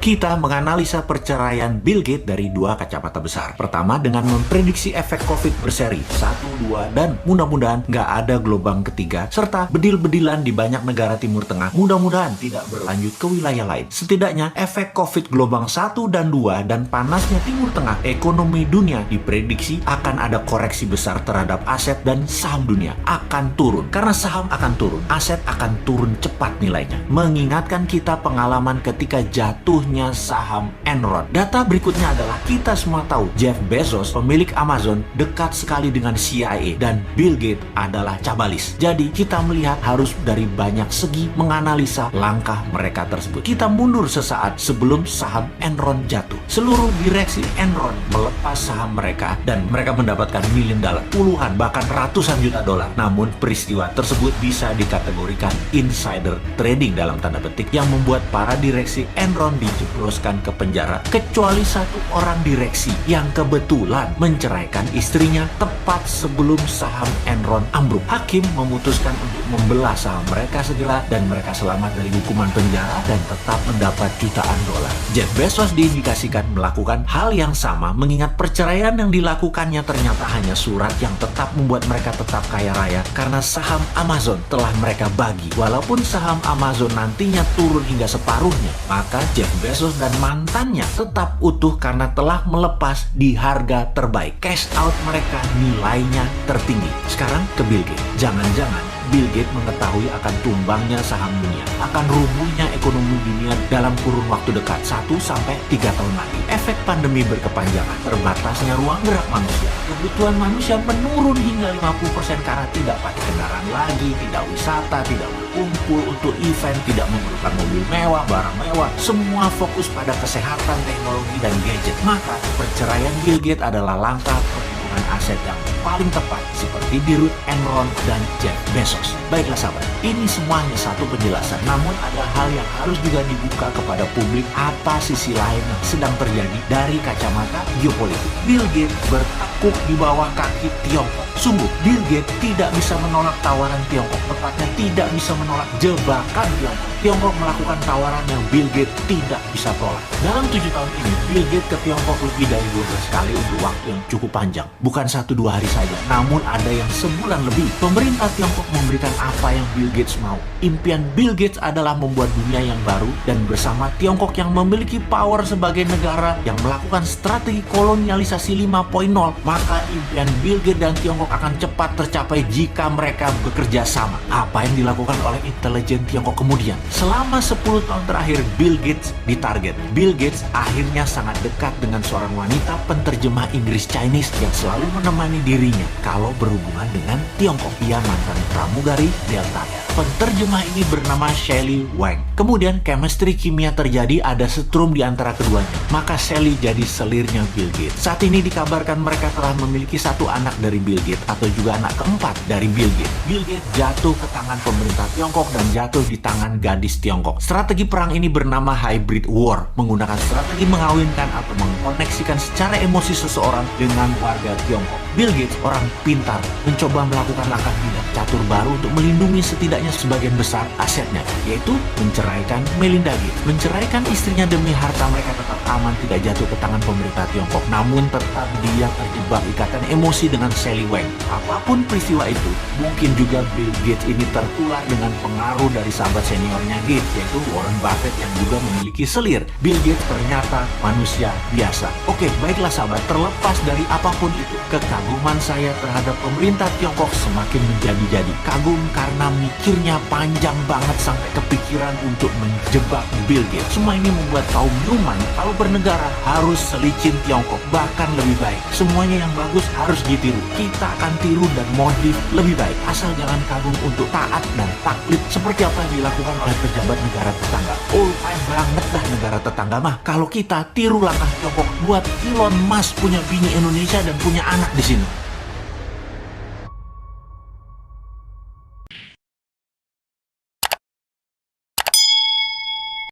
Kita menganalisa perceraian Bill Gates dari dua kacamata besar. Pertama, dengan memprediksi efek COVID berseri 1, 2, dan mudah-mudahan nggak ada gelombang ketiga, serta bedil-bedilan di banyak negara Timur Tengah mudah-mudahan tidak berlanjut ke wilayah lain. Setidaknya, efek COVID gelombang 1 dan 2 dan panasnya Timur Tengah, ekonomi dunia diprediksi akan ada koreksi besar terhadap aset dan saham dunia akan turun. Karena saham akan turun, aset akan turun cepat nilainya. Mengingatkan kita pengalaman ketika jatuhnya saham Enron. Data berikutnya adalah kita semua tahu Jeff Bezos, pemilik Amazon, dekat sekali dengan CIA dan Bill Gates adalah cabalis. Jadi kita melihat harus dari banyak segi menganalisa langkah mereka tersebut. Kita mundur sesaat sebelum saham Enron jatuh. Seluruh direksi Enron melepas saham mereka dan mereka mendapatkan miliar dolar, puluhan bahkan ratusan juta dolar. Namun peristiwa tersebut bisa dikategorikan insider trading dalam tanda petik yang membuat para direksi Enron dijebloskan ke penjara kecuali satu orang direksi yang kebetulan menceraikan istrinya tepat sebelum saham Enron ambruk. Hakim memutuskan untuk membelah saham mereka segera dan mereka selamat dari hukuman penjara dan tetap mendapat jutaan dolar. Jeff Bezos diindikasikan melakukan hal yang sama mengingat perceraian yang dilakukannya ternyata hanya surat yang tetap membuat mereka tetap kaya raya karena saham Amazon telah mereka bagi. Walaupun saham Amazon nantinya turun hingga separuhnya, maka Jeff Bezos dan mantannya tetap utuh karena telah melepas di harga terbaik. Cash out mereka nilainya tertinggi. Sekarang ke Bill Gates. Jangan-jangan Bill Gates mengetahui akan tumbangnya saham dunia, akan rubuhnya ekonomi dunia dalam kurun waktu dekat 1-3 tahun lagi. Efek pandemi berkepanjangan, terbatasnya ruang gerak manusia, kebutuhan manusia menurun hingga 50% karena tidak pakai kendaraan lagi, tidak wisata, tidak berkumpul untuk event, tidak memerlukan mobil mewah, barang mewah, semua fokus pada kesehatan, teknologi, dan gadget. Maka perceraian Bill Gates adalah langkah perlindungan aset yang paling tepat seperti di Ruth Enron dan Jeff Bezos. Baiklah sahabat, ini semuanya satu penjelasan, namun ada hal yang harus juga dibuka kepada publik apa sisi lain yang sedang terjadi dari kacamata geopolitik. Bill Gates bertekuk di bawah kaki Tiongkok. Sungguh, Bill Gates tidak bisa menolak tawaran Tiongkok, tepatnya tidak bisa menolak jebakan Tiongkok. Tiongkok melakukan tawaran yang Bill Gates tidak bisa tolak. Dalam 7 tahun ini, Bill Gates ke Tiongkok lebih dari 12 kali untuk waktu yang cukup panjang. Bukan 1-2 hari saja, namun ada yang sebulan lebih. Pemerintah Tiongkok memberikan apa yang Bill Gates mau. Impian Bill Gates adalah membuat dunia yang baru dan bersama Tiongkok yang memiliki power sebagai negara yang melakukan strategi kolonialisasi 5.0, maka impian Bill Gates dan Tiongkok akan cepat tercapai jika mereka bekerja sama. Apa yang dilakukan oleh intelijen Tiongkok kemudian? Selama 10 tahun terakhir Bill Gates ditarget. Bill Gates akhirnya sangat dekat dengan seorang wanita penterjemah Inggris Chinese yang selalu menemani dirinya kalau berhubungan dengan Tiongkok. Ia mantan pramugari Delta. Penterjemah ini bernama Shelley Wang. Kemudian chemistry kimia terjadi, ada setrum di antara keduanya. Maka Shelley jadi selirnya Bill Gates. Saat ini dikabarkan mereka telah memiliki satu anak dari Bill Gates atau juga anak keempat dari Bill Gates. Bill Gates jatuh ke tangan pemerintah Tiongkok dan jatuh di tangan gadis Tiongkok. Strategi perang ini bernama hybrid war, menggunakan strategi mengawinkan atau mengkoneksikan secara emosi seseorang dengan warga Tiongkok. Bill Gates, orang pintar, mencoba melakukan langkah hidup catur baru untuk melindungi setidaknya sebagian besar asetnya, yaitu menceraikan Melinda Gates. Menceraikan istrinya demi harta mereka tetap aman, tidak jatuh ke tangan pemerintah Tiongkok. Namun tetap dia terjebak ikatan emosi dengan Shelley Wang. Apapun peristiwa itu, mungkin juga Bill Gates ini tertular dengan pengaruh dari sahabat seniornya Gates, yaitu Warren Buffett yang juga memiliki selir. Bill Gates ternyata manusia biasa. Oke, baiklah sahabat, terlepas dari apapun itu, kekaguman saya terhadap pemerintah Tiongkok semakin menjadi-jadi. Kagum karena mikirnya panjang banget sampai kepikiran untuk menjebak Bill Gates. Semua ini membuat kaum Newman kalau bernegara harus selicin Tiongkok, bahkan lebih baik. Semuanya yang bagus harus ditiru. Kita akan tiru dan modif lebih baik, asal jangan kagum untuk taat dan taklid seperti apa yang dilakukan oleh pejabat negara tetangga. Time banget dah negara tetangga mah. Kalau kita tiru langkah Tiongkok, buat Elon Musk punya bini Indonesia dan punya anak di sini.